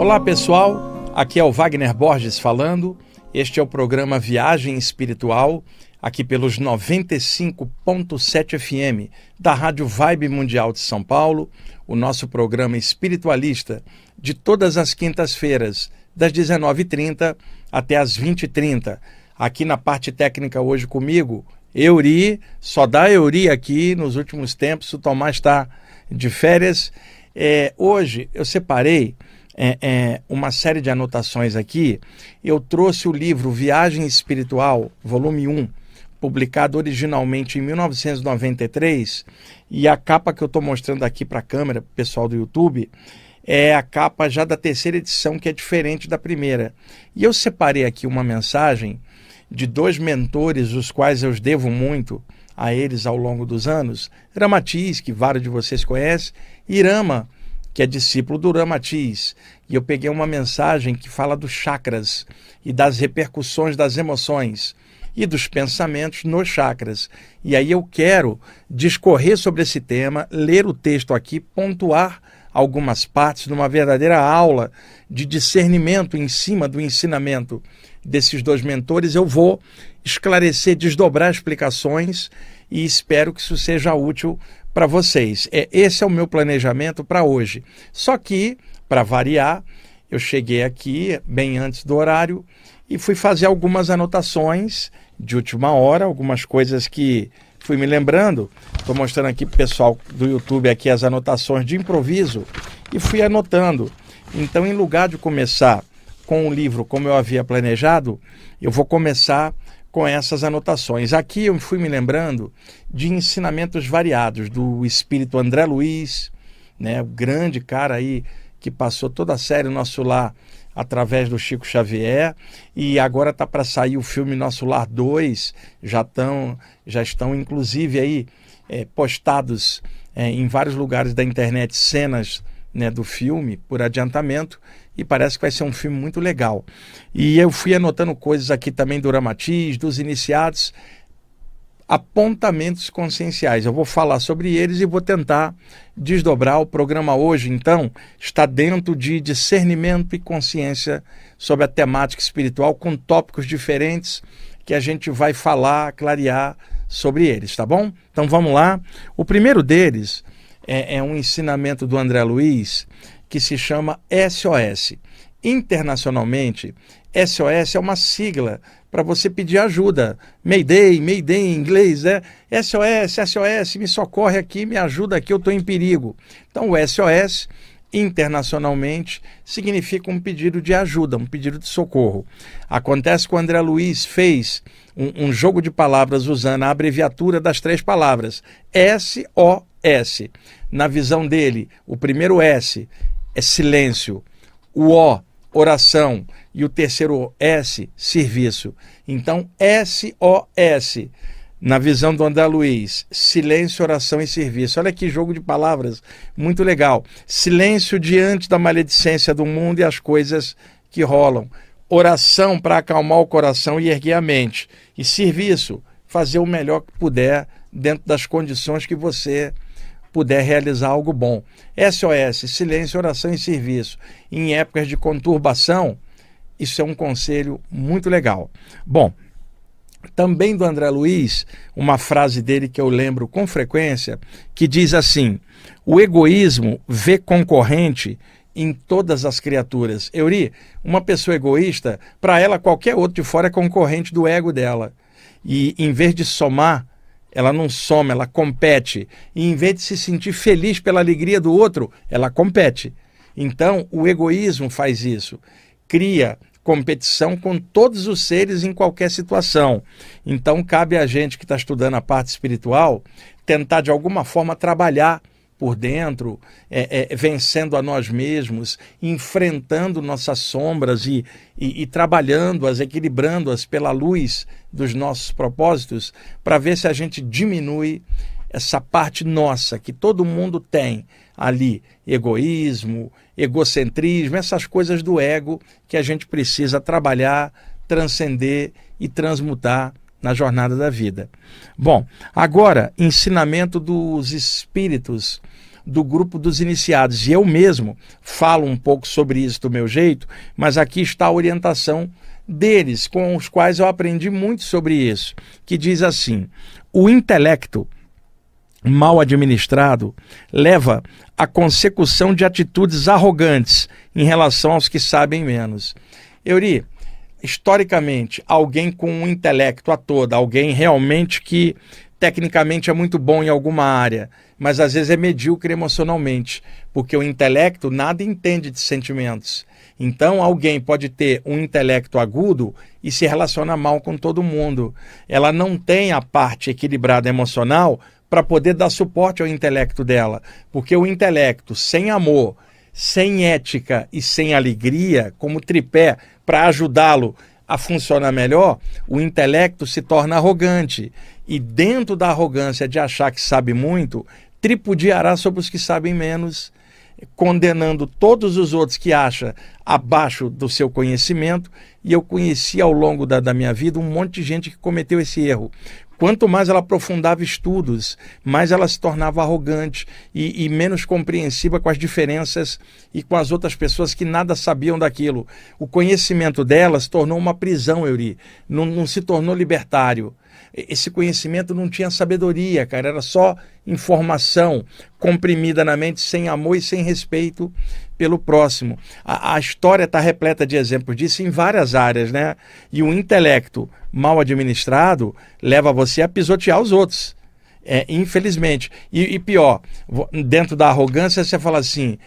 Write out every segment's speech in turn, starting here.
Olá pessoal, aqui é o Wagner Borges falando. Este é o programa Viagem Espiritual, aqui pelos 95.7 FM da Rádio Vibe Mundial de São Paulo, o nosso programa espiritualista de todas as quintas-feiras, das 19h30 até as 20h30. Aqui na parte técnica hoje comigo, Euri, só dá Euri aqui nos últimos tempos, o Tomás está de férias. Hoje eu separei uma série de anotações aqui. Eu trouxe o livro Viagem Espiritual, volume 1, publicado originalmente em 1993, e a capa que eu estou mostrando aqui para a câmera, pessoal do YouTube, é a capa já da terceira edição, que é diferente da primeira. E eu separei aqui uma mensagem de dois mentores, os quais eu devo muito a eles ao longo dos anos: Ramatiz, que vários de vocês conhecem, e Irama, que é discípulo do Ramatiz. E eu peguei uma mensagem que fala dos chakras e das repercussões das emoções e dos pensamentos nos chakras. E aí eu quero discorrer sobre esse tema, ler o texto aqui, pontuar algumas partes numa verdadeira aula de discernimento em cima do ensinamento desses dois mentores. Eu vou esclarecer, desdobrar explicações e espero que isso seja útil para vocês. Esse é o meu planejamento para hoje. Só que, para variar, eu cheguei aqui bem antes do horário e fui fazer algumas anotações de última hora, algumas coisas que fui me lembrando. Estou mostrando aqui para o pessoal do YouTube aqui as anotações de improviso e fui anotando. Então, em lugar de começar com o livro como eu havia planejado, eu vou começar com essas anotações. Aqui eu fui me lembrando de ensinamentos variados do espírito André Luiz, né, o grande cara aí que passou toda a série Nosso Lar através do Chico Xavier, e agora está para sair o filme Nosso Lar 2, já estão inclusive aí postados em vários lugares da internet cenas, né, do filme por adiantamento, e parece que vai ser um filme muito legal. E eu fui anotando coisas aqui também do Ramatiz, dos iniciados, apontamentos conscienciais. Eu vou falar sobre eles e vou tentar desdobrar. O programa hoje, então, está dentro de discernimento e consciência sobre a temática espiritual, com tópicos diferentes que a gente vai falar, clarear sobre eles, tá bom? Então vamos lá. O primeiro deles é um ensinamento do André Luiz, que se chama SOS. Internacionalmente, SOS é uma sigla para você pedir ajuda. Mayday, Mayday em inglês, SOS, SOS, me socorre aqui, me ajuda aqui, eu estou em perigo. Então o SOS, internacionalmente, significa um pedido de ajuda, um pedido de socorro. Acontece que o André Luiz fez um jogo de palavras usando a abreviatura das três palavras, SOS. Na visão dele, o primeiro S é silêncio, o O, oração, e o terceiro S, serviço. Então, SOS, na visão do André Luiz, silêncio, oração e serviço. Olha que jogo de palavras, muito legal. Silêncio diante da maledicência do mundo e as coisas que rolam. Oração para acalmar o coração e erguer a mente. E serviço, fazer o melhor que puder dentro das condições que você puder realizar algo bom. SOS, silêncio, oração e serviço. Em épocas de conturbação, isso é um conselho muito legal. Bom, também do André Luiz, uma frase dele que eu lembro com frequência, que diz assim: o egoísmo vê concorrente em todas as criaturas. Euri, uma pessoa egoísta, para ela qualquer outro de fora é concorrente do ego dela. E em vez de somar, ela não soma, ela compete. E em vez de se sentir feliz pela alegria do outro, ela compete. Então, o egoísmo faz isso. Cria competição com todos os seres em qualquer situação. Então, cabe a gente que está estudando a parte espiritual tentar, de alguma forma, trabalhar por dentro, vencendo a nós mesmos, enfrentando nossas sombras e trabalhando-as, equilibrando-as pela luz dos nossos propósitos, para ver se a gente diminui essa parte nossa, que todo mundo tem ali, egoísmo, egocentrismo, essas coisas do ego que a gente precisa trabalhar, transcender e transmutar na jornada da vida. Bom, agora, ensinamento dos espíritos do grupo dos iniciados. E eu mesmo falo um pouco sobre isso do meu jeito, mas aqui está a orientação deles, com os quais eu aprendi muito sobre isso, que diz assim: o intelecto mal administrado leva à consecução de atitudes arrogantes em relação aos que sabem menos. Euri, historicamente, alguém com um intelecto a toda, alguém realmente que tecnicamente é muito bom em alguma área, mas às vezes é medíocre emocionalmente, porque o intelecto nada entende de sentimentos. Então alguém pode ter um intelecto agudo e se relaciona mal com todo mundo. Ela não tem a parte equilibrada emocional para poder dar suporte ao intelecto dela, porque o intelecto sem amor, sem ética e sem alegria, como tripé para ajudá-lo a funcionar melhor, o intelecto se torna arrogante. E dentro da arrogância de achar que sabe muito, tripudiará sobre os que sabem menos, condenando todos os outros que acha abaixo do seu conhecimento. E eu conheci ao longo da minha vida um monte de gente que cometeu esse erro. Quanto mais ela aprofundava estudos, mais ela se tornava arrogante e menos compreensiva com as diferenças e com as outras pessoas que nada sabiam daquilo. O conhecimento dela se tornou uma prisão, Euri, não se tornou libertário. Esse conhecimento não tinha sabedoria, cara, era só informação comprimida na mente, sem amor e sem respeito pelo próximo. A história está repleta de exemplos disso em várias áreas, né? E o intelecto mal administrado leva você a pisotear os outros, infelizmente. E pior, dentro da arrogância você fala assim: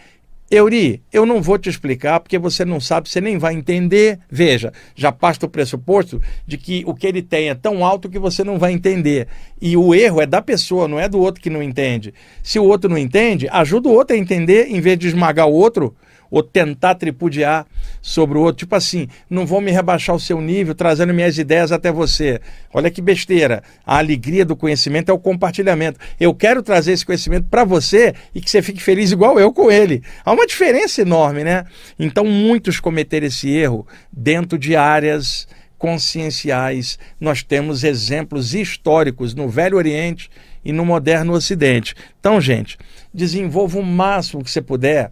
Euri, eu não vou te explicar porque você não sabe, você nem vai entender. Veja, já parte do pressuposto de que o que ele tem é tão alto que você não vai entender. E o erro é da pessoa, não é do outro que não entende. Se o outro não entende, ajuda o outro a entender em vez de esmagar o outro ou tentar tripudiar sobre o outro. Tipo assim, não vou me rebaixar ao seu nível trazendo minhas ideias até você. Olha que besteira. A alegria do conhecimento é o compartilhamento. Eu quero trazer esse conhecimento para você e que você fique feliz igual eu com ele. Há uma diferença enorme, né? Então muitos cometeram esse erro dentro de áreas conscienciais. Nós temos exemplos históricos no Velho Oriente e no Moderno Ocidente. Então, gente, desenvolva o máximo que você puder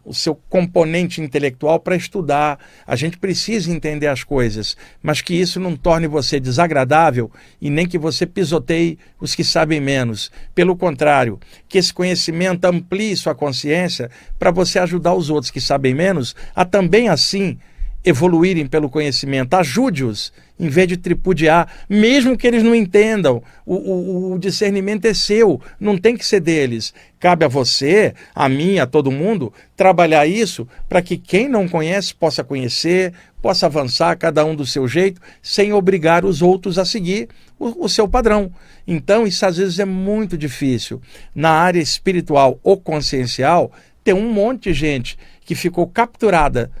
o seu componente intelectual para estudar. A gente precisa entender as coisas, mas que isso não torne você desagradável e nem que você pisoteie os que sabem menos. Pelo contrário, que esse conhecimento amplie sua consciência para você ajudar os outros que sabem menos a também assim evoluírem pelo conhecimento. Ajude-os em vez de tripudiar, mesmo que eles não entendam. O discernimento é seu, não tem que ser deles. Cabe a você, a mim, a todo mundo, trabalhar isso para que quem não conhece possa conhecer, possa avançar cada um do seu jeito, sem obrigar os outros a seguir o seu padrão. Então, isso às vezes é muito difícil. Na área espiritual ou consciencial, tem um monte de gente que ficou capturada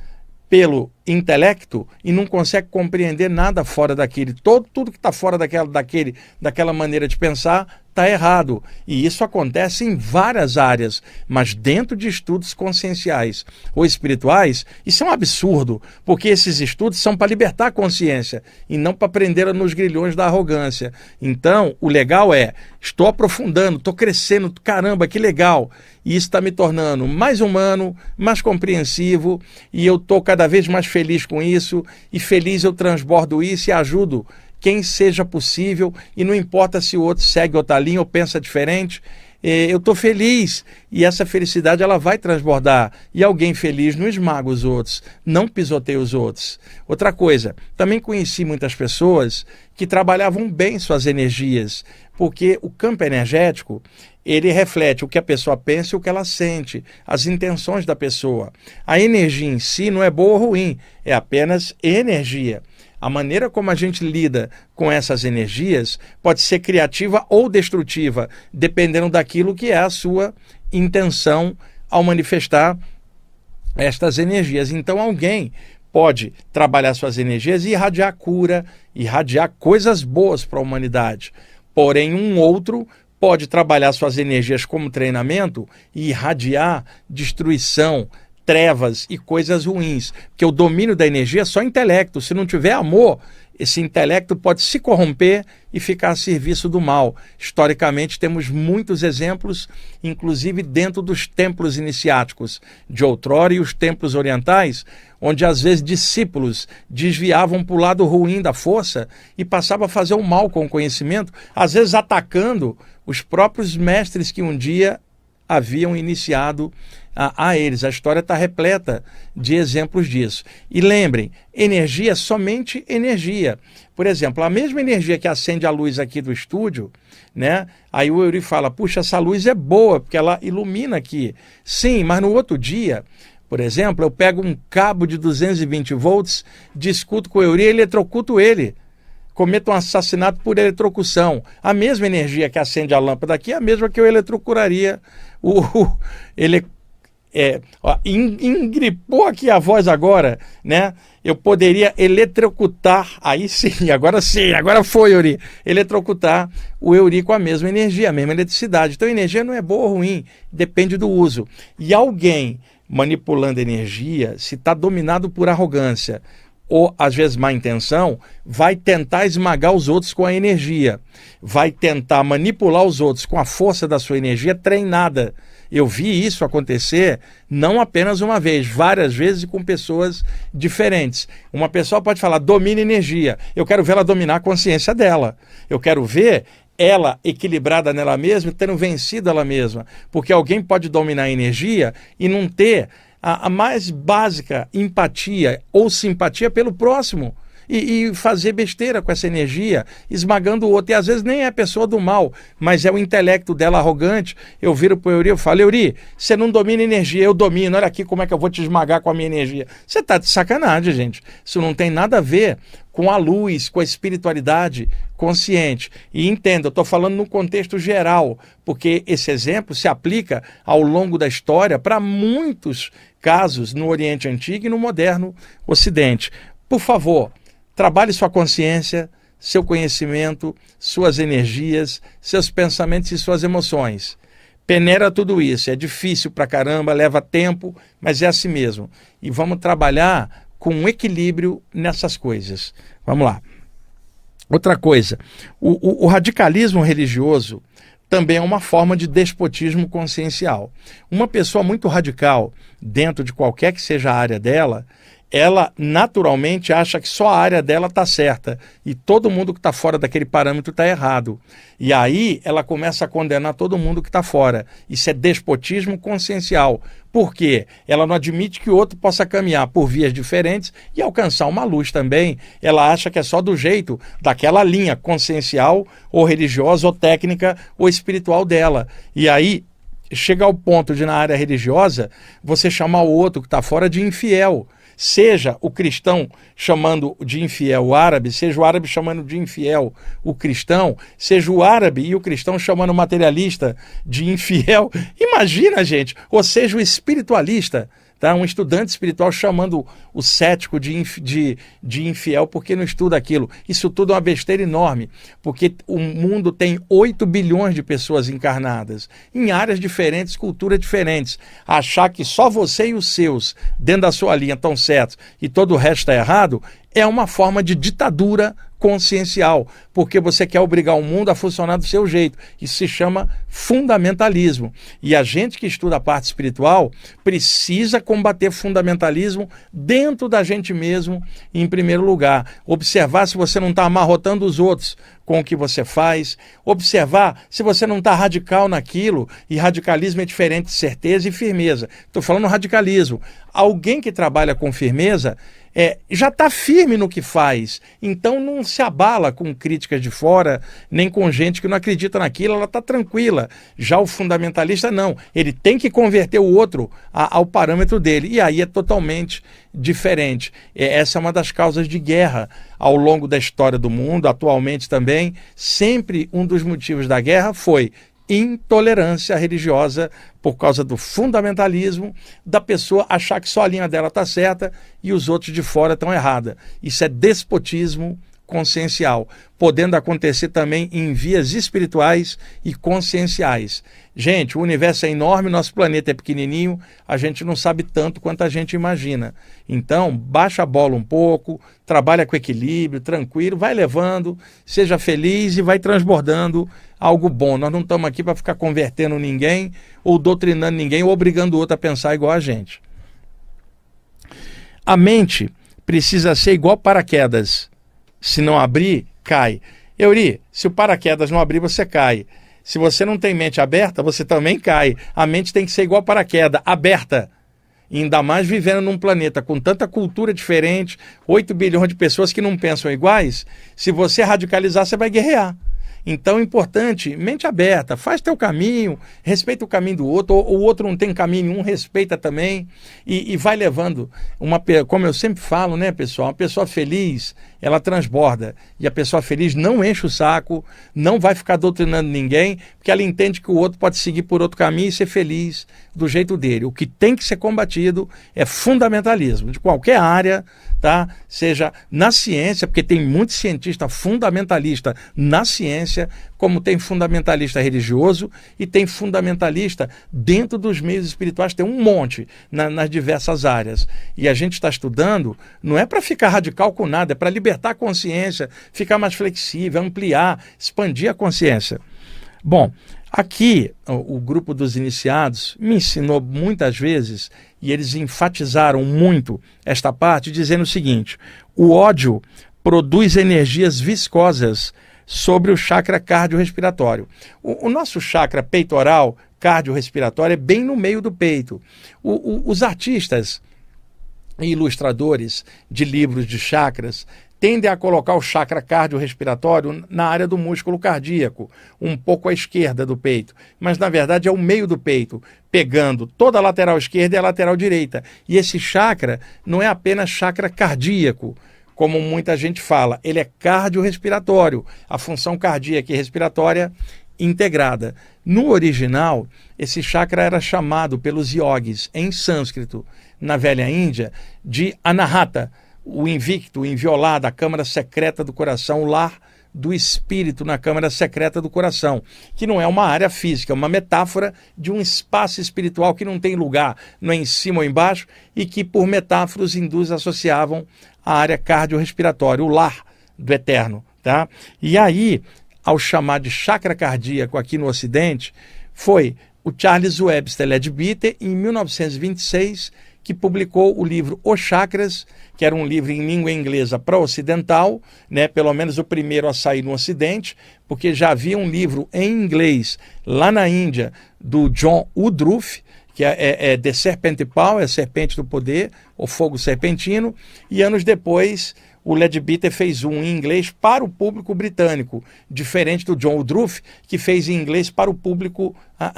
pelo intelecto e não consegue compreender nada fora daquele. Tudo que está fora daquela maneira de pensar está errado. E isso acontece em várias áreas, mas dentro de estudos conscienciais ou espirituais, isso é um absurdo, porque esses estudos são para libertar a consciência e não para prendê-la nos grilhões da arrogância. Então, o legal é, estou aprofundando, estou crescendo, caramba, que legal. E isso está me tornando mais humano, mais compreensivo, e eu estou cada vez mais feliz com isso, e feliz eu transbordo isso e ajudo quem seja possível, e não importa se o outro segue outra linha ou pensa diferente, eu estou feliz, e essa felicidade ela vai transbordar, e alguém feliz não esmaga os outros, não pisoteia os outros. Outra coisa, também conheci muitas pessoas que trabalhavam bem suas energias, porque o campo energético, ele reflete o que a pessoa pensa e o que ela sente, as intenções da pessoa. A energia em si não é boa ou ruim, é apenas energia. A maneira como a gente lida com essas energias pode ser criativa ou destrutiva, dependendo daquilo que é a sua intenção ao manifestar estas energias. Então alguém pode trabalhar suas energias e irradiar cura, irradiar coisas boas para a humanidade. Porém, um outro pode trabalhar suas energias como treinamento e irradiar destruição, trevas e coisas ruins, porque o domínio da energia é só intelecto. Se não tiver amor, esse intelecto pode se corromper e ficar a serviço do mal. Historicamente, temos muitos exemplos, inclusive dentro dos templos iniciáticos de outrora e os templos orientais, onde às vezes discípulos desviavam para o lado ruim da força e passavam a fazer o mal com o conhecimento, às vezes atacando os próprios mestres que um dia haviam iniciado a eles. A história está repleta de exemplos disso. E lembrem, energia é somente energia. Por exemplo, a mesma energia que acende a luz aqui do estúdio, né? Aí o Eury fala, puxa, essa luz é boa, porque ela ilumina aqui. Sim, mas no outro dia, por exemplo, eu pego um cabo de 220 volts, discuto com o Eury e eletrocuto ele. Cometo um assassinato por eletrocução. A mesma energia que acende a lâmpada aqui é a mesma que eu eletrocuraria. Engripou aqui a voz agora, né? Eu poderia eletrocutar, aí sim, agora foi, Eury. Eletrocutar o Eury com a mesma energia, a mesma eletricidade. Então a energia não é boa ou ruim, depende do uso. E alguém manipulando energia, se está dominado por arrogância, ou às vezes má intenção, vai tentar esmagar os outros com a energia, vai tentar manipular os outros com a força da sua energia treinada. Eu vi isso acontecer não apenas uma vez, várias vezes com pessoas diferentes. Uma pessoa pode falar, domina energia, eu quero ver ela dominar a consciência dela, eu quero ver ela equilibrada nela mesma, tendo vencido ela mesma, porque alguém pode dominar a energia e não ter a mais básica empatia ou simpatia pelo próximo e fazer besteira com essa energia, esmagando o outro. E às vezes nem é a pessoa do mal, mas é o intelecto dela arrogante. Eu viro para o Eury e falo, Eury, você não domina energia, eu domino, olha aqui como é que eu vou te esmagar com a minha energia. Você está de sacanagem, gente. Isso não tem nada a ver com a luz, com a espiritualidade consciente. E entenda, eu estou falando no contexto geral, porque esse exemplo se aplica ao longo da história para muitos casos no Oriente Antigo e no moderno Ocidente. Por favor, trabalhe sua consciência, seu conhecimento, suas energias, seus pensamentos e suas emoções. Peneira tudo isso, é difícil pra caramba, leva tempo, mas é assim mesmo. E vamos trabalhar com um equilíbrio nessas coisas. Vamos lá. Outra coisa, o radicalismo religioso também é uma forma de despotismo consciencial. Uma pessoa muito radical, dentro de qualquer que seja a área dela, ela naturalmente acha que só a área dela está certa e todo mundo que está fora daquele parâmetro está errado. E aí ela começa a condenar todo mundo que está fora. Isso é despotismo consciencial. Por quê? Ela não admite que o outro possa caminhar por vias diferentes e alcançar uma luz também. Ela acha que é só do jeito daquela linha consciencial ou religiosa ou técnica ou espiritual dela. E aí chega ao ponto de, na área religiosa, você chamar o outro que está fora de infiel. Seja o cristão chamando de infiel o árabe, seja o árabe chamando de infiel o cristão, seja o árabe e o cristão chamando o materialista de infiel. Imagina, gente, ou seja o espiritualista, tá? Um estudante espiritual chamando o cético de infiel porque não estuda aquilo. Isso tudo é uma besteira enorme, porque o mundo tem 8 bilhões de pessoas encarnadas, em áreas diferentes, culturas diferentes. Achar que só você e os seus, dentro da sua linha, estão certos e todo o resto está errado, é uma forma de ditadura consciencial, porque você quer obrigar o mundo a funcionar do seu jeito. Isso se chama fundamentalismo. E a gente que estuda a parte espiritual precisa combater fundamentalismo dentro da gente mesmo, em primeiro lugar. Observar se você não está amarrotando os outros com o que você faz, observar se você não está radical naquilo, e radicalismo é diferente de certeza e firmeza. Estou falando radicalismo. Alguém que trabalha com firmeza já está firme no que faz, então não se abala com críticas de fora, nem com gente que não acredita naquilo, ela está tranquila. Já o fundamentalista não, ele tem que converter o outro ao parâmetro dele, e aí é totalmente diferente. Essa é uma das causas de guerra ao longo da história do mundo, atualmente também. Sempre um dos motivos da guerra foi intolerância religiosa, por causa do fundamentalismo, da pessoa achar que só a linha dela está certa e os outros de fora estão errados. Isso é despotismo consciencial, podendo acontecer também em vias espirituais e conscienciais. Gente, o universo é enorme, nosso planeta é pequenininho, a gente não sabe tanto quanto a gente imagina. Então, baixa a bola um pouco, trabalha com equilíbrio, tranquilo, vai levando, seja feliz e vai transbordando algo bom. Nós não estamos aqui para ficar convertendo ninguém, ou doutrinando ninguém, ou obrigando o outro a pensar igual a gente. A mente precisa ser igual paraquedas. Se não abrir, cai. Euri, se o paraquedas não abrir, você cai. Se você não tem mente aberta, você também cai. A mente tem que ser igual paraquedas, aberta. E ainda mais vivendo num planeta com tanta cultura diferente, 8 bilhões de pessoas que não pensam iguais. Se você radicalizar, você vai guerrear. Então é importante, mente aberta, faz teu caminho, respeita o caminho do outro, ou o outro não tem caminho nenhum, respeita também, e vai levando. Como eu sempre falo, né, pessoal, uma pessoa feliz, ela transborda, e a pessoa feliz não enche o saco, não vai ficar doutrinando ninguém, porque ela entende que o outro pode seguir por outro caminho e ser feliz do jeito dele. O que tem que ser combatido é fundamentalismo, de qualquer área, tá? Seja na ciência, porque tem muito cientista fundamentalista na ciência, como tem fundamentalista religioso e tem fundamentalista dentro dos meios espirituais, tem um monte nas diversas áreas. E a gente está estudando, não é para ficar radical com nada, é para libertar a consciência, ficar mais flexível, ampliar, expandir a consciência. Bom, aqui o grupo dos iniciados me ensinou muitas vezes, e eles enfatizaram muito esta parte, dizendo o seguinte: o ódio produz energias viscosas sobre o chakra cardiorrespiratório. O nosso chakra peitoral cardiorrespiratório é bem no meio do peito. Os artistas e ilustradores de livros de chakras tendem a colocar o chakra cardiorrespiratório na área do músculo cardíaco, um pouco à esquerda do peito, mas na verdade é o meio do peito, pegando toda a lateral esquerda e a lateral direita. E esse chakra não é apenas chakra cardíaco, como muita gente fala, ele é cardiorrespiratório, a função cardíaca e respiratória integrada. No original, esse chakra era chamado pelos yogis, em sânscrito, na velha Índia, de Anahata, o invicto, o inviolado, a câmara secreta do coração, o lar do espírito na câmara secreta do coração, que não é uma área física, é uma metáfora de um espaço espiritual que não tem lugar, não é em cima ou embaixo, e que por metáforas hindus associavam a área cardiorrespiratória, o lar do eterno. Tá? E aí, ao chamar de chakra cardíaco aqui no Ocidente, foi o Charles Webster Leadbeater, em 1926, que publicou o livro Os Chakras, que era um livro em língua inglesa para ocidental, né, pelo menos o primeiro a sair no Ocidente, porque já havia um livro em inglês lá na Índia, do John Woodruff, que é The Serpent Power, a Serpente do Poder, o Fogo Serpentino, e anos depois o Leadbeater fez um em inglês para o público britânico, diferente do John Woodruff, que fez em inglês para o público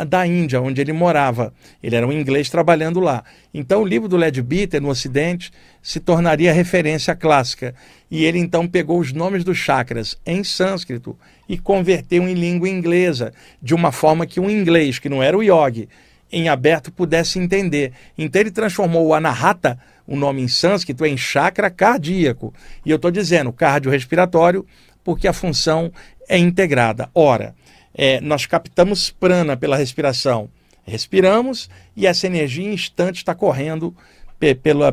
da Índia, onde ele morava. Ele era um inglês trabalhando lá. Então o livro do Leadbeater, no Ocidente, se tornaria referência clássica. E ele então pegou os nomes dos chakras em sânscrito e converteu em língua inglesa, de uma forma que um inglês, que não era o yogi, em aberto pudesse entender. Então ele transformou o Anahata, o nome em sânscrito, em chakra cardíaco. E eu estou dizendo cardiorrespiratório porque a função é integrada. Ora, nós captamos prana pela respiração. Respiramos e essa energia em instante está correndo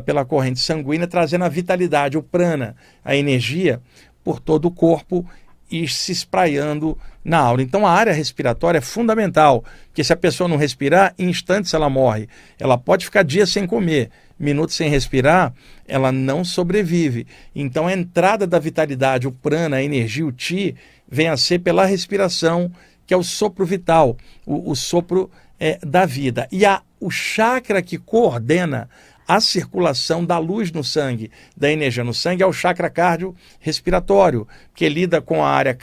pela corrente sanguínea, trazendo a vitalidade, o prana, a energia, por todo o corpo e se espraiando na aura. Então a área respiratória é fundamental, porque se a pessoa não respirar, em instantes ela morre. Ela pode ficar dias sem comer, minutos sem respirar, ela não sobrevive. Então a entrada da vitalidade, o prana, a energia, o chi, vem a ser pela respiração, que é o sopro vital, o sopro da vida. E o chakra que coordena a circulação da luz no sangue, da energia no sangue, é o chakra cardiorrespiratório, que lida com a área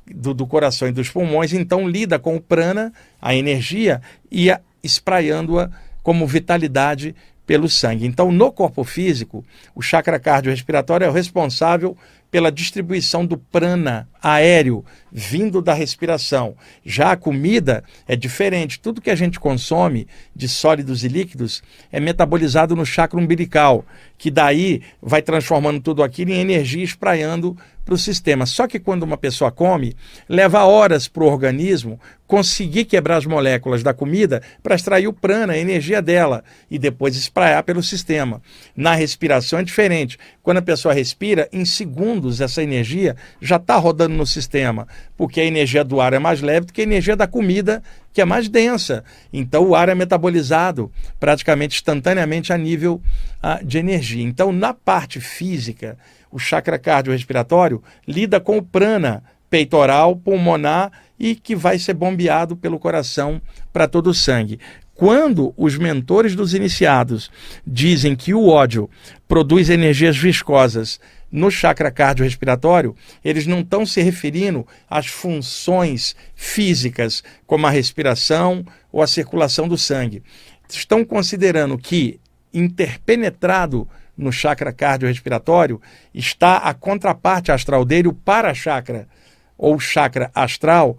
do coração e dos pulmões, então lida com o prana, a energia, e espraiando-a como vitalidade pelo sangue. Então, no corpo físico, o chakra cardiorrespiratório é o responsável pela distribuição do prana aéreo vindo da respiração. Já a comida é diferente. Tudo que a gente consome de sólidos e líquidos é metabolizado no chakra umbilical, que daí vai transformando tudo aquilo em energia espraiando para o sistema. Só que quando uma pessoa come, leva horas para o organismo conseguir quebrar as moléculas da comida para extrair o prana, a energia dela, e depois espraiar pelo sistema. Na respiração é diferente. Quando a pessoa respira, em segundos essa energia já está rodando no sistema, porque a energia do ar é mais leve do que a energia da comida, que é mais densa. Então o ar é metabolizado praticamente instantaneamente a nível de energia. Então, na parte física, o chakra cardiorrespiratório lida com o prana peitoral, pulmonar e que vai ser bombeado pelo coração para todo o sangue. Quando os mentores dos iniciados dizem que o ódio produz energias viscosas no chakra cardiorrespiratório, eles não estão se referindo às funções físicas, como a respiração ou a circulação do sangue. Estão considerando que interpenetrado no chakra cardiorrespiratório está a contraparte astral dele, o para-chakra, ou chakra astral,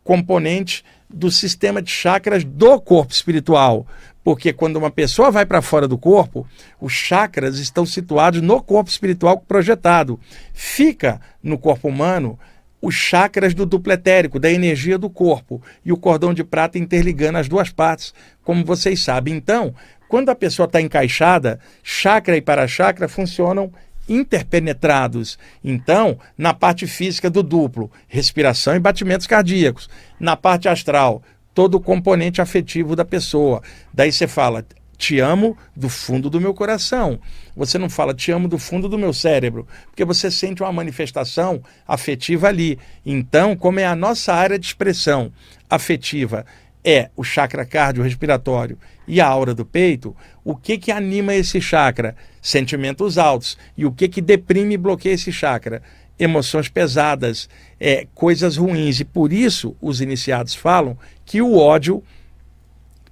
componente do sistema de chakras do corpo espiritual. Porque quando uma pessoa vai para fora do corpo, os chakras estão situados no corpo espiritual projetado. Fica no corpo humano os chakras do duplo etérico, da energia do corpo, e o cordão de prata interligando as duas partes, como vocês sabem. Então, quando a pessoa está encaixada, chakra e para-chakra funcionam interpenetrados. Então, na parte física do duplo, respiração e batimentos cardíacos. Na parte astral, todo o componente afetivo da pessoa. Daí você fala, te amo do fundo do meu coração. Você não fala, te amo do fundo do meu cérebro, porque você sente uma manifestação afetiva ali. Então, como é a nossa área de expressão afetiva, é o chakra cardiorrespiratório e a aura do peito, o que anima esse chakra? Sentimentos altos. E o que deprime e bloqueia esse chakra? Emoções pesadas, coisas ruins. E por isso os iniciados falam que o ódio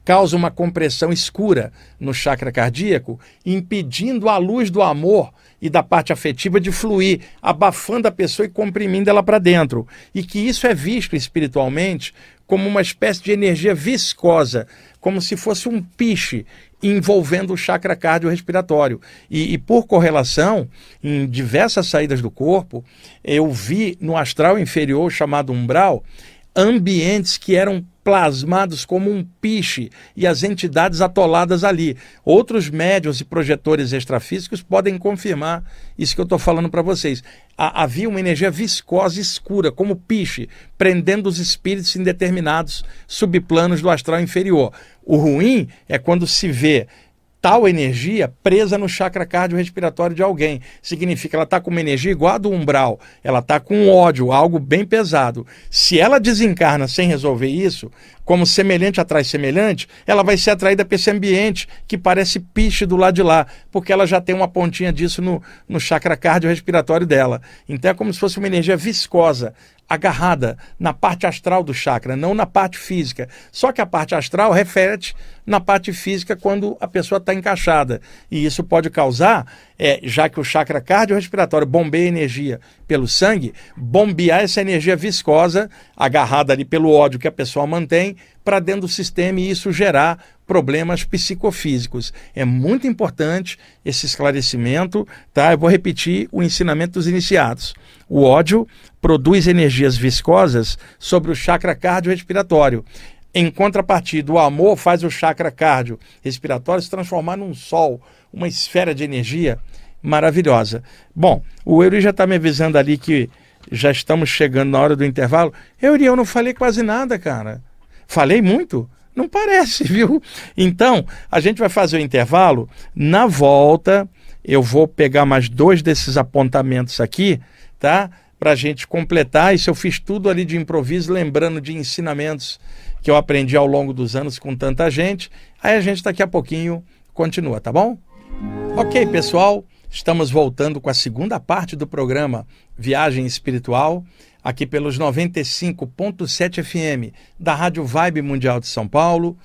causa uma compressão escura no chakra cardíaco, impedindo a luz do amor e da parte afetiva de fluir, abafando a pessoa e comprimindo ela para dentro. E que isso é visto espiritualmente como uma espécie de energia viscosa, como se fosse um piche envolvendo o chakra cardiorrespiratório. E por correlação, em diversas saídas do corpo, eu vi no astral inferior, chamado umbral, ambientes que eram plasmados como um piche e as entidades atoladas ali. Outros médiuns e projetores extrafísicos podem confirmar isso que eu estou falando para vocês. Havia uma energia viscosa escura, como piche, prendendo os espíritos em determinados subplanos do astral inferior. O ruim é quando se vê tal energia presa no chakra cardiorrespiratório de alguém. Significa que ela está com uma energia igual a do umbral, ela está com ódio, algo bem pesado. Se ela desencarna sem resolver isso, como semelhante atrai semelhante, ela vai ser atraída para esse ambiente que parece piche do lado de lá, porque ela já tem uma pontinha disso no chakra cardiorrespiratório dela. Então é como se fosse uma energia viscosa, agarrada na parte astral do chakra, não na parte física. Só que a parte astral reflete na parte física quando a pessoa está encaixada. E isso pode causar, já que o chakra cardiorrespiratório bombeia energia pelo sangue, bombear essa energia viscosa, agarrada ali pelo ódio que a pessoa mantém, para dentro do sistema e isso gerar problemas psicofísicos. É muito importante esse esclarecimento, tá? Eu vou repetir o ensinamento dos iniciados. O ódio produz energias viscosas sobre o chakra cardiorrespiratório. Em contrapartida, o amor faz o chakra cardiorrespiratório se transformar num sol, uma esfera de energia maravilhosa. Bom, o Eury já está me avisando ali que já estamos chegando na hora do intervalo. Eury, eu não falei quase nada, cara. Falei muito? Não parece, viu? Então, a gente vai fazer o intervalo. Na volta, eu vou pegar mais 2 desses apontamentos aqui, tá? Para a gente completar. Isso eu fiz tudo ali de improviso, lembrando de ensinamentos que eu aprendi ao longo dos anos com tanta gente. Aí a gente daqui a pouquinho continua, tá bom? Ok, pessoal. Estamos voltando com a segunda parte do programa Viagem Espiritual, aqui pelos 95.7 FM da Rádio Vibe Mundial de São Paulo.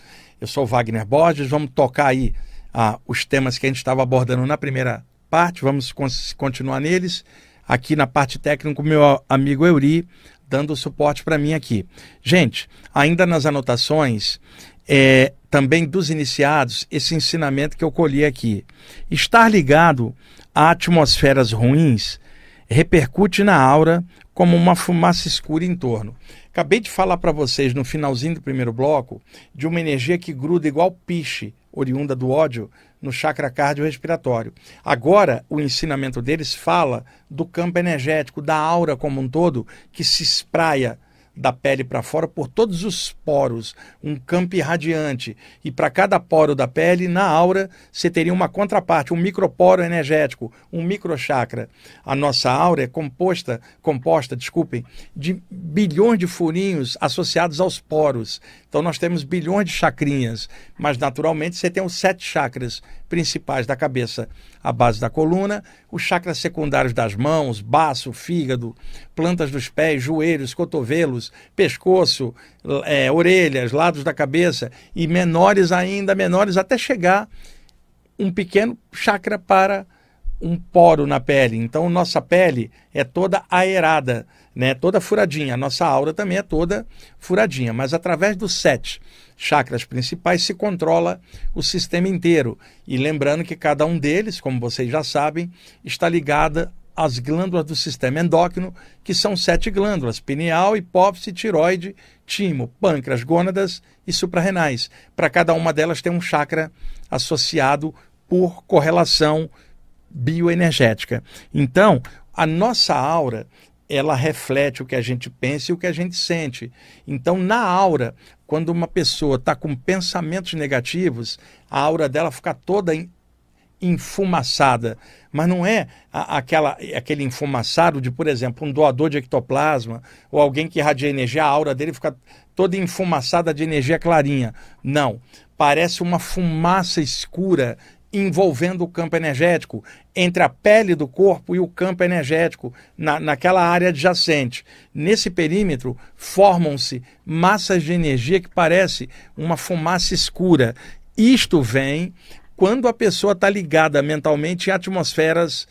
Eu sou Wagner Borges, vamos tocar aí os temas que a gente estava abordando na primeira parte, vamos continuar neles. aqui na parte técnica o meu amigo Euri, dando suporte para mim aqui. Gente, ainda nas anotações, também dos iniciados, esse ensinamento que eu colhi aqui. Estar ligado a atmosferas ruins repercute na aura como uma fumaça escura em torno. Acabei de falar para vocês no finalzinho do primeiro bloco de uma energia que gruda igual piche, oriunda do ódio, no chakra cardiorrespiratório. Agora, o ensinamento deles fala do campo energético, da aura como um todo, que se espraia da pele para fora por todos os poros, um campo irradiante. E para cada poro da pele, na aura, você teria uma contraparte, um microporo energético, um microchakra. A nossa aura é composta, de bilhões de furinhos associados aos poros. Então nós temos bilhões de chacrinhas, mas naturalmente você tem os 7 chakras principais da cabeça, a base da coluna, os chakras secundários das mãos, baço, fígado, plantas dos pés, joelhos, cotovelos, pescoço, orelhas, lados da cabeça e menores ainda, menores até chegar um pequeno chakra para um poro na pele. Então nossa pele é toda aerada, né? Toda furadinha. A nossa aura também é toda furadinha, mas através dos 7 chakras principais se controla o sistema inteiro. E lembrando que cada um deles, como vocês já sabem, está ligada às glândulas do sistema endócrino, que são 7 glândulas: pineal, hipófise, tireoide, timo, pâncreas, gônadas e suprarrenais. Para cada uma delas tem um chakra associado por correlação bioenergética. Então, a nossa aura, ela reflete o que a gente pensa e o que a gente sente. Então, na aura, quando uma pessoa está com pensamentos negativos, a aura dela fica toda enfumaçada. Mas não é aquele enfumaçado de, por exemplo, um doador de ectoplasma ou alguém que irradia energia, a aura dele fica toda enfumaçada de energia clarinha. Não. Parece uma fumaça escura envolvendo o campo energético, entre a pele do corpo e o campo energético, naquela área adjacente. Nesse perímetro, formam-se massas de energia que parece uma fumaça escura. Isto vem quando a pessoa está ligada mentalmente em atmosferas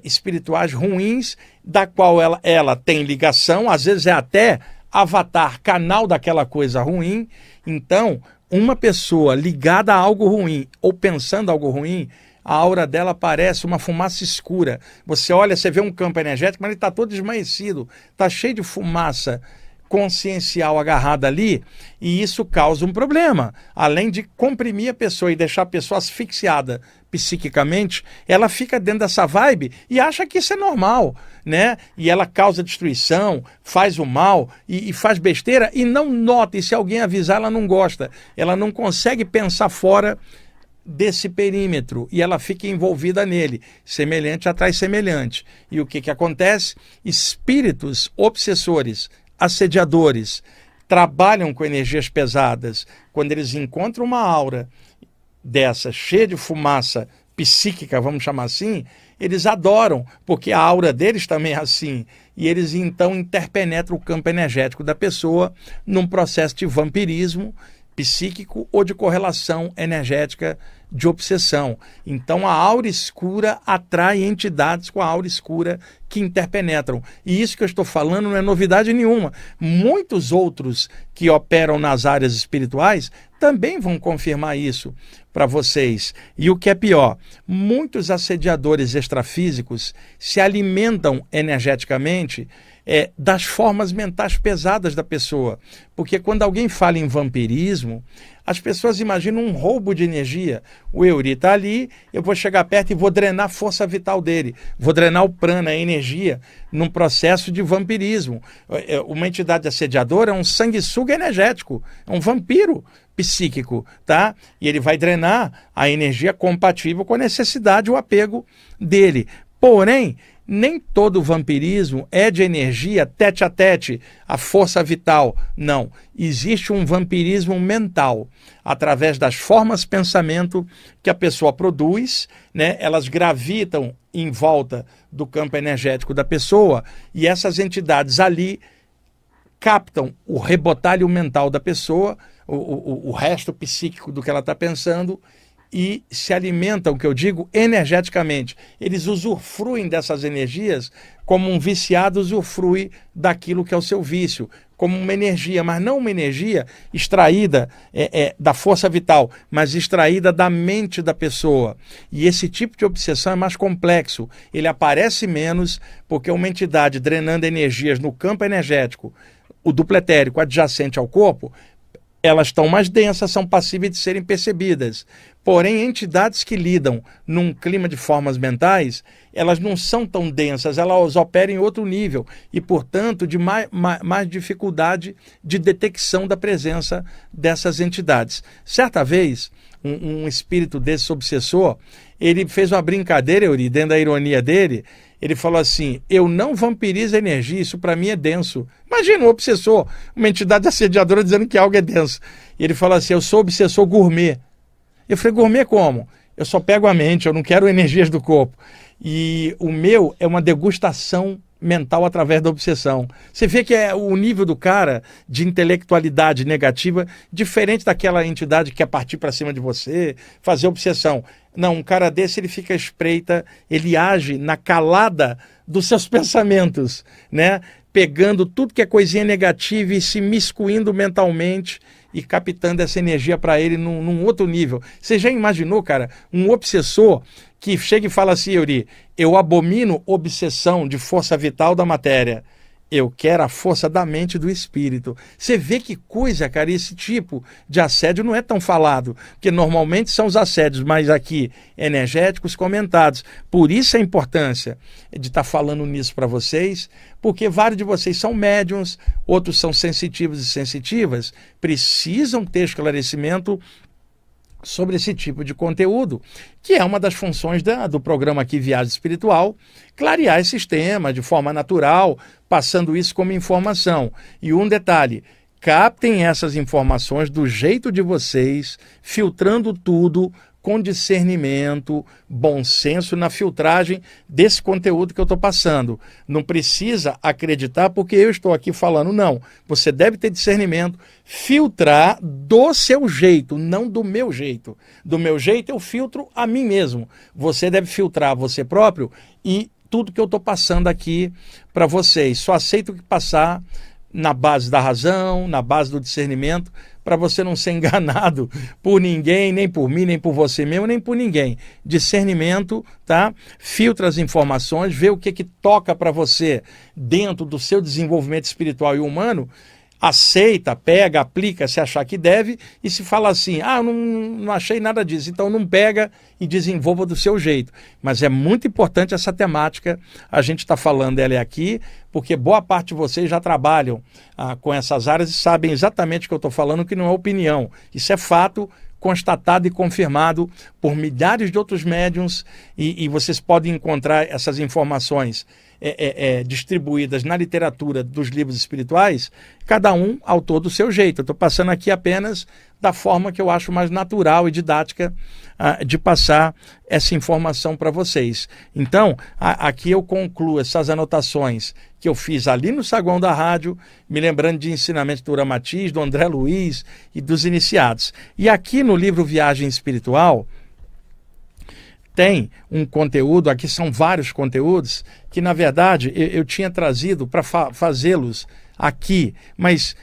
espirituais ruins, da qual ela tem ligação, às vezes é até avatar, canal daquela coisa ruim. Então, uma pessoa ligada a algo ruim ou pensando algo ruim, a aura dela parece uma fumaça escura. Você olha, você vê um campo energético, mas ele está todo esmaecido, está cheio de fumaça consciencial agarrada ali, e isso causa um problema. Além de comprimir a pessoa e deixar a pessoa asfixiada psiquicamente, ela fica dentro dessa vibe e acha que isso é normal, né? E ela causa destruição, faz o mal e faz besteira e não nota, e se alguém avisar, ela não gosta. Ela não consegue pensar fora desse perímetro e ela fica envolvida nele. Semelhante atrai semelhante. E o que acontece? Espíritos obsessores, assediadores, trabalham com energias pesadas. Quando eles encontram uma aura dessa, cheia de fumaça psíquica, vamos chamar assim, eles adoram, porque a aura deles também é assim. E eles então interpenetram o campo energético da pessoa num processo de vampirismo psíquico ou de correlação energética de obsessão. Então a aura escura atrai entidades com a aura escura que interpenetram. E isso que eu estou falando não é novidade nenhuma. Muitos outros que operam nas áreas espirituais também vão confirmar isso para vocês. E o que é pior, muitos assediadores extrafísicos se alimentam energeticamente das formas mentais pesadas da pessoa. Porque quando alguém fala em vampirismo, as pessoas imaginam um roubo de energia. O Euri está ali, eu vou chegar perto e vou drenar a força vital dele, vou drenar o prana, a energia, num processo de vampirismo. Uma entidade assediadora é um sanguessuga energético, é um vampiro psíquico, tá? E ele vai drenar a energia compatível com a necessidade, o apego dele. Porém, nem todo vampirismo é de energia tete a tete, a força vital. Não. Existe um vampirismo mental, através das formas pensamento que a pessoa produz, né? Elas gravitam em volta do campo energético da pessoa e essas entidades ali captam o rebotalho mental da pessoa, o resto psíquico do que ela está pensando, e se alimentam, que eu digo, energeticamente. Eles usufruem dessas energias como um viciado usufrui daquilo que é o seu vício, como uma energia, mas não uma energia extraída da força vital, mas extraída da mente da pessoa. E esse tipo de obsessão é mais complexo. Ele aparece menos porque uma entidade drenando energias no campo energético, o duplo etérico adjacente ao corpo, elas estão mais densas, são passíveis de serem percebidas. Porém, entidades que lidam num clima de formas mentais, elas não são tão densas, elas operam em outro nível e, portanto, de mais dificuldade de detecção da presença dessas entidades. Certa vez, um espírito desse obsessor, ele fez uma brincadeira, Euri, dentro da ironia dele, ele falou assim, eu não vampirizo a energia, isso para mim é denso. Imagina um obsessor, uma entidade assediadora dizendo que algo é denso. E ele falou assim, eu sou obsessor gourmet. Eu falei, gourmet como? Eu só pego a mente, eu não quero energias do corpo. E o meu é uma degustação mental através da obsessão. Você vê que é o nível do cara de intelectualidade negativa diferente daquela entidade que quer partir para cima de você, fazer obsessão. Não, um cara desse ele fica à espreita, ele age na calada dos seus pensamentos, né? Pegando tudo que é coisinha negativa e se miscuindo mentalmente e captando essa energia para ele num outro nível. Você já imaginou, cara, um obsessor que chega e fala assim, Euri, eu abomino obsessão de força vital da matéria. Eu quero a força da mente e do espírito. Você vê que coisa, cara, esse tipo de assédio não é tão falado, porque normalmente são os assédios, mas aqui energéticos comentados. Por isso a importância de estar falando nisso para vocês, porque vários de vocês são médiums, outros são sensitivos e sensitivas, precisam ter esclarecimento sobre esse tipo de conteúdo, que é uma das funções do programa aqui Viagem Espiritual, clarear esse sistema de forma natural, passando isso como informação. E um detalhe, captem essas informações do jeito de vocês, filtrando tudo com discernimento, bom senso na filtragem desse conteúdo que eu estou passando. Não precisa acreditar porque eu estou aqui falando, não. Você deve ter discernimento, filtrar do seu jeito, não do meu jeito. Do meu jeito eu filtro a mim mesmo. Você deve filtrar você próprio e tudo que eu estou passando aqui para vocês. Só aceito o que passar na base da razão, na base do discernimento, para você não ser enganado por ninguém, nem por mim, nem por você mesmo, nem por ninguém. Discernimento, tá? Filtra as informações, vê o que toca para você dentro do seu desenvolvimento espiritual e humano, aceita, pega, aplica se achar que deve e se fala assim, não achei nada disso, então não pega e desenvolva do seu jeito. Mas é muito importante essa temática, a gente está falando dela aqui, porque boa parte de vocês já trabalham com essas áreas e sabem exatamente o que eu estou falando, que não é opinião. Isso é fato constatado e confirmado por milhares de outros médiuns e vocês podem encontrar essas informações distribuídas na literatura dos livros espirituais, cada um autor do seu jeito. Eu estou passando aqui apenas da forma que eu acho mais natural e didática de passar essa informação para vocês. Então, aqui eu concluo essas anotações que eu fiz ali no saguão da rádio, me lembrando de ensinamentos do Uramatiz, do André Luiz e dos iniciados. E aqui no livro Viagem Espiritual, tem um conteúdo, aqui são vários conteúdos, que na verdade eu tinha trazido para fazê-los aqui, mas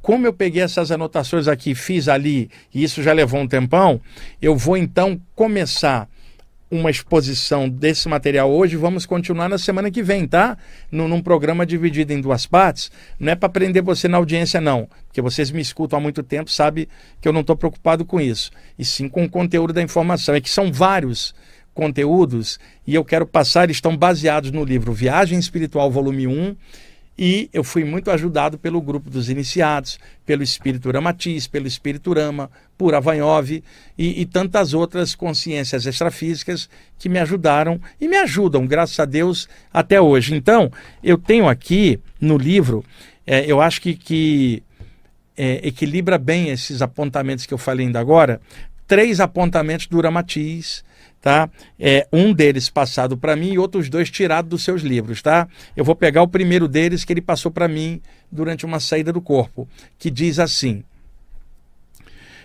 como eu peguei essas anotações aqui, fiz ali, e isso já levou um tempão, eu vou então começar uma exposição desse material hoje, vamos continuar na semana que vem, tá? Num programa dividido em duas partes, não é para prender você na audiência não, porque vocês me escutam há muito tempo, sabe que eu não estou preocupado com isso, e sim com o conteúdo da informação, é que são vários conteúdos, e eu quero passar, eles estão baseados no livro Viagem Espiritual, volume 1, e eu fui muito ajudado pelo grupo dos iniciados, pelo Espírito Uramatiz, pelo Espírito Urama, por Avanhov e tantas outras consciências extrafísicas que me ajudaram e me ajudam, graças a Deus, até hoje. Então, eu tenho aqui no livro, eu acho que equilibra bem esses apontamentos que eu falei ainda agora, 3 apontamentos do Uramatiz, tá? Um deles passado para mim e outros 2 tirados dos seus livros, tá? Eu vou pegar o primeiro deles que ele passou para mim durante uma saída do corpo, que diz assim: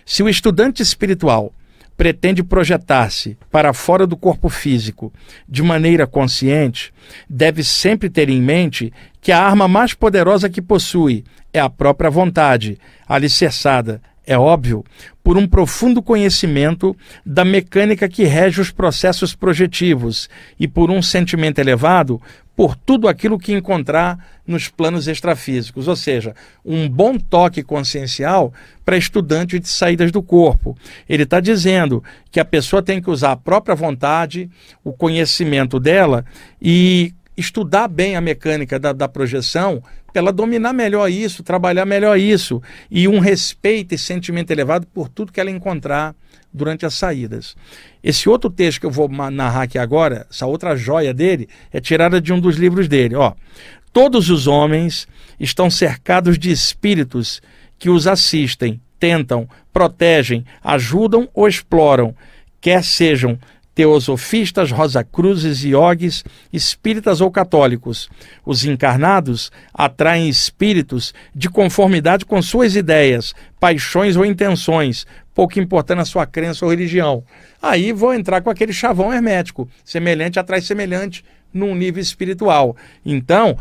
se o estudante espiritual pretende projetar-se para fora do corpo físico de maneira consciente, deve sempre ter em mente que a arma mais poderosa que possui é a própria vontade, alicerçada, é óbvio, por um profundo conhecimento da mecânica que rege os processos projetivos e por um sentimento elevado por tudo aquilo que encontrar nos planos extrafísicos, ou seja, um bom toque consciencial para estudante de saídas do corpo. Ele está dizendo que a pessoa tem que usar a própria vontade, o conhecimento dela e estudar bem a mecânica da projeção para ela dominar melhor isso, trabalhar melhor isso, e um respeito e sentimento elevado por tudo que ela encontrar durante as saídas. Esse outro texto que eu vou narrar aqui agora, essa outra joia dele, é tirada de um dos livros dele. Todos os homens estão cercados de espíritos que os assistem, tentam, protegem, ajudam ou exploram, quer sejam teosofistas, rosacruzes, iogues, espíritas ou católicos. Os encarnados atraem espíritos de conformidade com suas ideias, paixões ou intenções, pouco importando a sua crença ou religião. Aí vou entrar com aquele chavão hermético, semelhante atrai semelhante num nível espiritual. Então,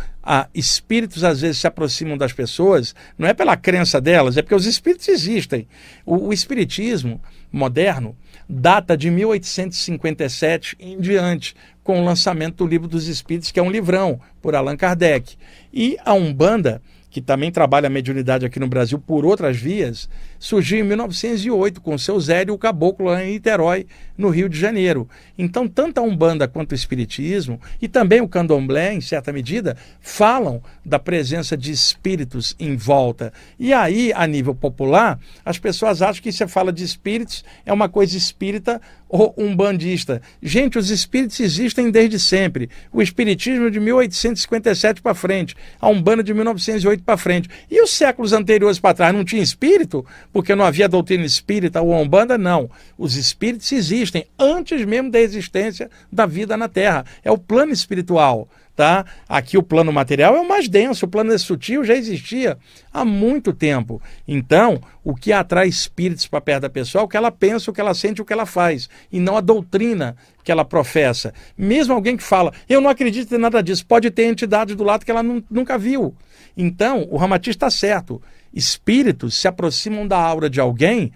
espíritos às vezes se aproximam das pessoas, não é pela crença delas, é porque os espíritos existem. O espiritismo moderno data de 1857 em diante, com o lançamento do Livro dos Espíritos, que é um livrão, por Allan Kardec. E a Umbanda, que também trabalha a mediunidade aqui no Brasil por outras vias, surgiu em 1908 com o seu Zé e o Caboclo lá em Niterói, no Rio de Janeiro. Então, tanto a Umbanda quanto o Espiritismo, e também o Candomblé, em certa medida, falam da presença de espíritos em volta. E aí, a nível popular, as pessoas acham que você fala de espíritos, é uma coisa espírita ou umbandista. Gente, os espíritos existem desde sempre. O Espiritismo de 1857 para frente, a Umbanda de 1908 para frente. E os séculos anteriores para trás não tinha espírito? Porque não havia doutrina espírita ou Umbanda? Não. Os espíritos existem antes mesmo da existência da vida na Terra. É o plano espiritual. Tá? Aqui o plano material é o mais denso, o plano sutil já existia há muito tempo. Então, o que atrai espíritos para perto da pessoa é o que ela pensa, o que ela sente, o que ela faz, e não a doutrina que ela professa. Mesmo alguém que fala, eu não acredito em nada disso, pode ter entidade do lado que ela nunca viu. Então, o Ramatiz está certo. Espíritos se aproximam da aura de alguém,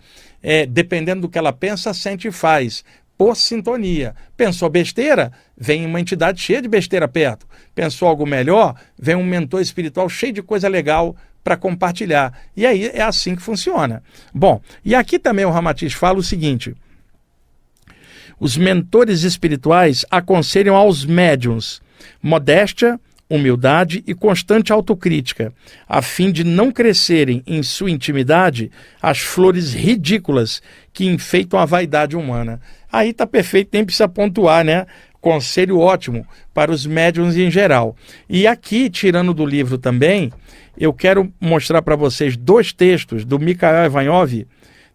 dependendo do que ela pensa, sente e faz, por sintonia. Pensou besteira? Vem uma entidade cheia de besteira perto. Pensou algo melhor? Vem um mentor espiritual cheio de coisa legal para compartilhar. E aí é assim que funciona. Bom, e aqui também o Ramatiz fala o seguinte: os mentores espirituais aconselham aos médiuns modéstia, humildade e constante autocrítica, a fim de não crescerem em sua intimidade as flores ridículas que enfeitam a vaidade humana. Aí está perfeito, nem precisa pontuar, né? Conselho ótimo para os médiuns em geral. E aqui, tirando do livro também, eu quero mostrar para vocês 2 textos do Mikhail Ivanov,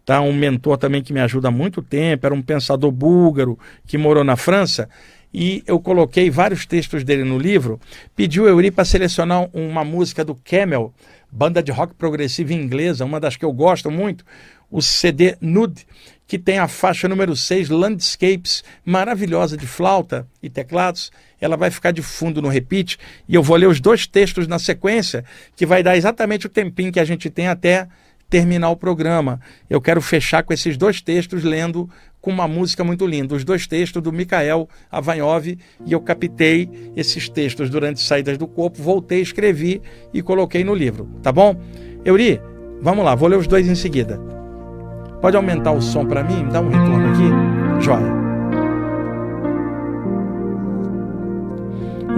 tá? Um mentor também que me ajuda há muito tempo, era um pensador búlgaro que morou na França, e eu coloquei vários textos dele no livro. Pediu o Euri para selecionar uma música do Camel, banda de rock progressiva inglesa, uma das que eu gosto muito, o CD Nude, que tem a faixa número 6, Landscapes, maravilhosa de flauta e teclados. Ela vai ficar de fundo no repeat, e eu vou ler os 2 textos na sequência, que vai dar exatamente o tempinho que a gente tem até terminar o programa. Eu quero fechar com esses 2 textos, lendo com uma música muito linda. Os 2 textos do Mikhail Ivanov, e eu captei esses textos durante Saídas do Corpo, voltei, escrevi e coloquei no livro. Tá bom? Euri, vamos lá, vou ler os 2 em seguida. Pode aumentar o som para mim? Dá um retorno aqui? Joia.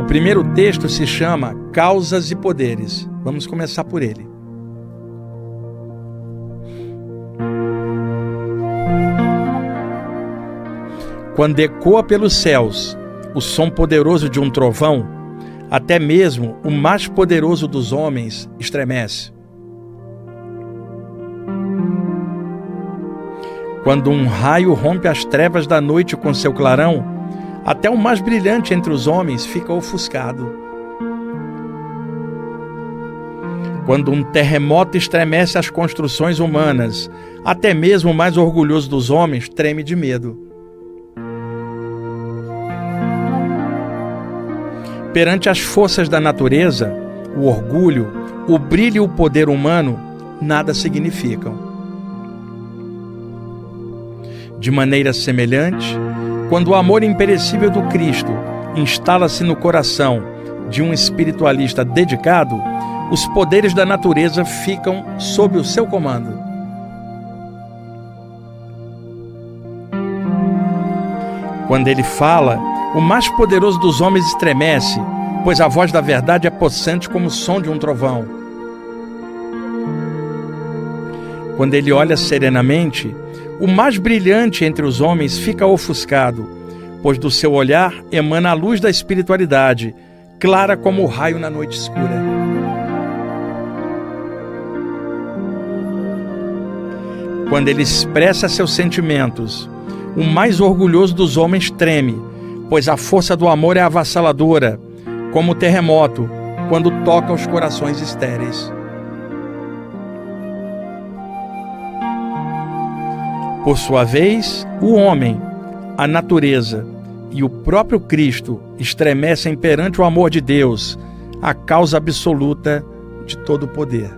O primeiro texto se chama Causas e Poderes. Vamos começar por ele. Quando ecoa pelos céus o som poderoso de um trovão, até mesmo o mais poderoso dos homens estremece. Quando um raio rompe as trevas da noite com seu clarão, até o mais brilhante entre os homens fica ofuscado. Quando um terremoto estremece as construções humanas, Até mesmo o mais orgulhoso dos homens treme de medo. Perante as forças da natureza, o orgulho, o brilho e o poder humano nada significam. De maneira semelhante, quando o amor imperecível do Cristo instala-se no coração de um espiritualista dedicado, os poderes da natureza ficam sob o seu comando. Quando ele fala, o mais poderoso dos homens estremece, pois a voz da verdade é possante como o som de um trovão. Quando ele olha serenamente, o mais brilhante entre os homens fica ofuscado, pois do seu olhar emana a luz da espiritualidade, clara como o raio na noite escura. Quando ele expressa seus sentimentos, o mais orgulhoso dos homens treme, pois a força do amor é avassaladora, como o terremoto, quando toca os corações estéreis. Por sua vez, o homem, a natureza e o próprio Cristo estremecem perante o amor de Deus, a causa absoluta de todo o poder.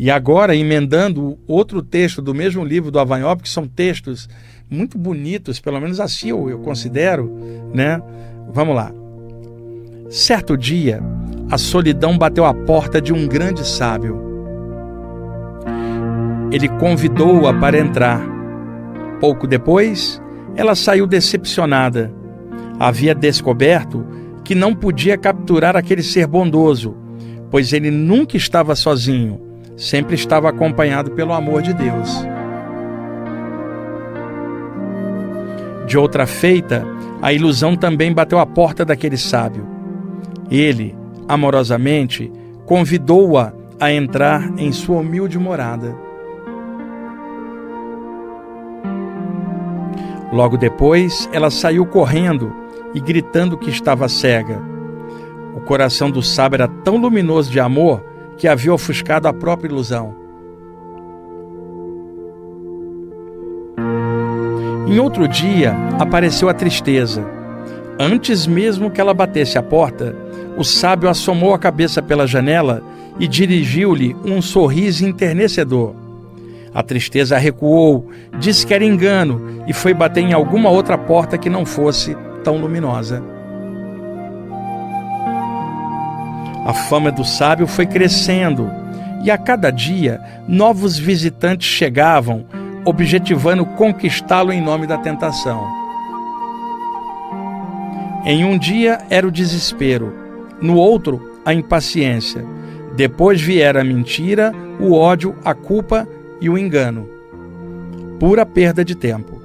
E agora, emendando outro texto do mesmo livro do Avanhop, que são textos muito bonitos, pelo menos assim eu considero, né? Vamos lá. Certo dia, a solidão bateu à porta de um grande sábio. Ele convidou-a para entrar. Pouco depois, ela saiu decepcionada. Havia descoberto que não podia capturar aquele ser bondoso, pois ele nunca estava sozinho, sempre estava acompanhado pelo amor de Deus. De outra feita, a ilusão também bateu à porta daquele sábio. Ele, amorosamente, convidou-a a entrar em sua humilde morada. Logo depois, ela saiu correndo e gritando que estava cega. O coração do sábio era tão luminoso de amor que havia ofuscado a própria ilusão. Em outro dia, apareceu a tristeza. Antes mesmo que ela batesse a porta, o sábio assomou a cabeça pela janela e dirigiu-lhe um sorriso enternecedor. A tristeza recuou, disse que era engano e foi bater em alguma outra porta que não fosse tão luminosa. A fama do sábio foi crescendo e a cada dia novos visitantes chegavam, objetivando conquistá-lo em nome da tentação. Em um dia era o desespero, no outro a impaciência. Depois viera a mentira, o ódio, a culpa e o engano. Pura perda de tempo.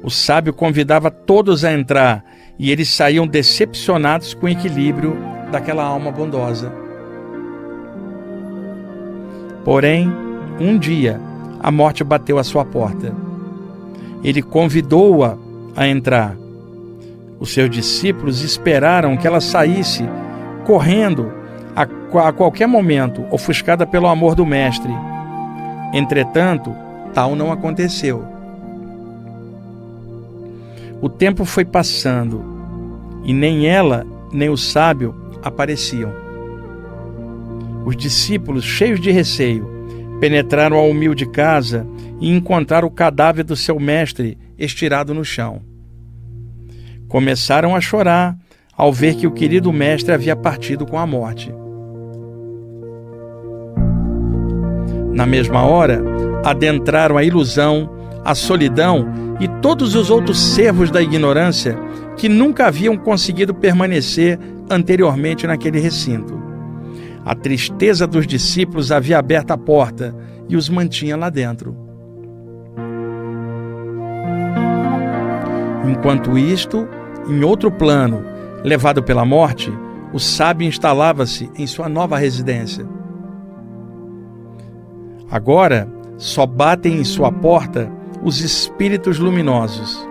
O sábio convidava todos a entrar e eles saíam decepcionados com o equilíbrio daquela alma bondosa. Porém, um dia, a morte bateu à sua porta. Ele convidou-a a entrar. Os seus discípulos esperaram que ela saísse, correndo a qualquer momento, ofuscada pelo amor do Mestre. Entretanto, tal não aconteceu. O tempo foi passando, e nem ela, nem o sábio apareciam. Os discípulos, cheios de receio, penetraram a humilde casa e encontraram o cadáver do seu mestre estirado no chão. Começaram a chorar ao ver que o querido mestre havia partido com a morte. Na mesma hora, adentraram a ilusão, a solidão e todos os outros servos da ignorância que nunca haviam conseguido permanecer anteriormente naquele recinto. A tristeza dos discípulos havia aberto a porta e os mantinha lá dentro. Enquanto isto, em outro plano, levado pela morte, o sábio instalava-se em sua nova residência. Agora, só batem em sua porta os espíritos luminosos.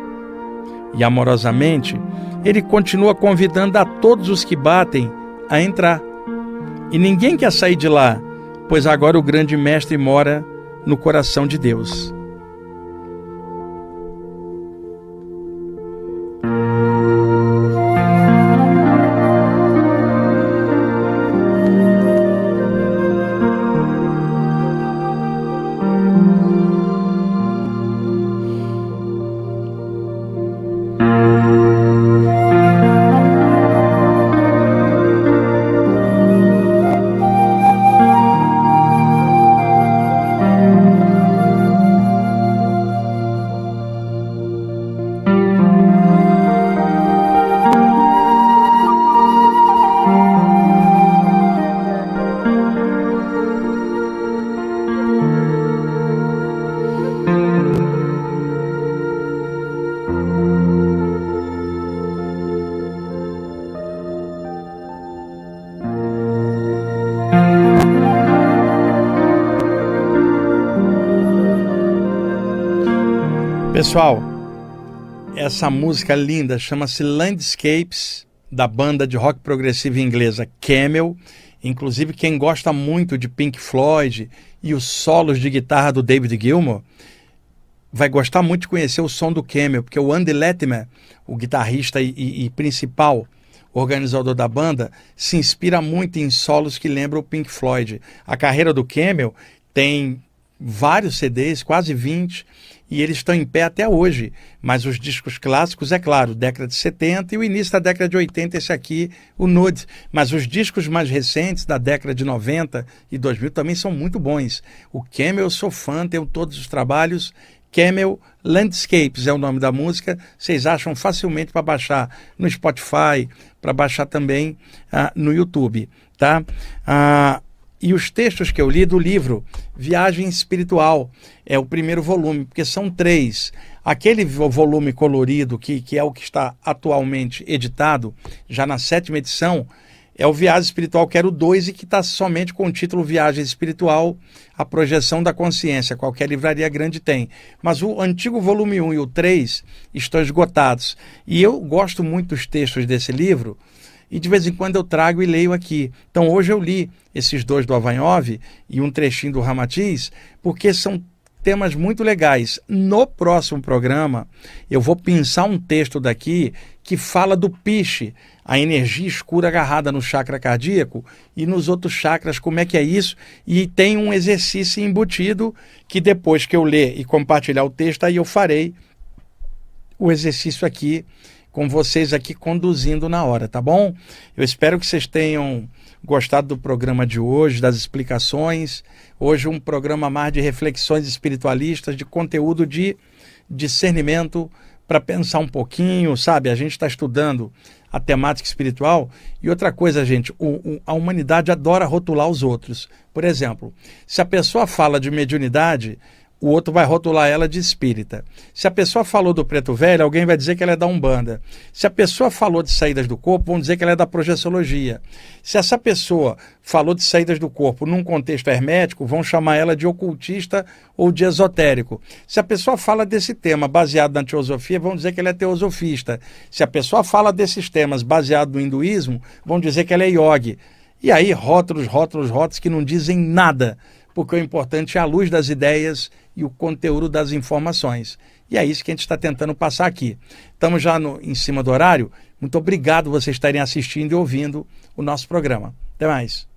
E amorosamente, ele continua convidando a todos os que batem a entrar. E ninguém quer sair de lá, pois agora o grande mestre mora no coração de Deus. Pessoal, essa música linda chama-se Landscapes, da banda de rock progressivo inglesa Camel. Inclusive, quem gosta muito de Pink Floyd e os solos de guitarra do David Gilmour vai gostar muito de conhecer o som do Camel, porque o Andy Latimer, o guitarrista e principal organizador da banda, se inspira muito em solos que lembram o Pink Floyd. A carreira do Camel tem vários CDs, quase 20, e eles estão em pé até hoje. Mas os discos clássicos, é claro, década de 70 e o início da década de 80, esse aqui, o Nude. Mas os discos mais recentes, da década de 90 e 2000, também são muito bons. O Camel, eu sou fã, tenho todos os trabalhos. Camel Landscapes é o nome da música. Vocês acham facilmente para baixar no Spotify, para baixar também no YouTube, tá? E os textos que eu li do livro Viagem Espiritual, é o primeiro volume, porque são 3. Aquele volume colorido, que é o que está atualmente editado, já na 7ª edição, é o Viagem Espiritual, que era o 2 e que está somente com o título Viagem Espiritual, a projeção da consciência. Qualquer livraria grande tem. Mas o antigo volume 1 e o 3 estão esgotados. E eu gosto muito dos textos desse livro, e de vez em quando eu trago e leio aqui. Então hoje eu li esses 2 do Avanhov e um trechinho do Ramatiz, porque são temas muito legais. No próximo programa eu vou pensar um texto daqui que fala do piche, a energia escura agarrada no chakra cardíaco e nos outros chakras, como é que é isso, e tem um exercício embutido que depois que eu ler e compartilhar o texto, aí eu farei o exercício aqui com vocês aqui conduzindo na hora, tá bom? Eu espero que vocês tenham gostado do programa de hoje, das explicações. Hoje um programa mais de reflexões espiritualistas, de conteúdo de discernimento para pensar um pouquinho, sabe? A gente está estudando a temática espiritual. E outra coisa, gente, a humanidade adora rotular os outros. Por exemplo, se a pessoa fala de mediunidade, o outro vai rotular ela de espírita. Se a pessoa falou do preto velho, alguém vai dizer que ela é da Umbanda. Se a pessoa falou de saídas do corpo, vão dizer que ela é da projeciologia. Se essa pessoa falou de saídas do corpo num contexto hermético, vão chamar ela de ocultista ou de esotérico. Se a pessoa fala desse tema baseado na teosofia, vão dizer que ela é teosofista. Se a pessoa fala desses temas baseado no hinduísmo, vão dizer que ela é yogi. E aí, rótulos que não dizem nada, porque o importante é a luz das ideias e o conteúdo das informações. E é isso que a gente está tentando passar aqui. Estamos já em cima do horário. Muito obrigado por vocês estarem assistindo e ouvindo o nosso programa. Até mais.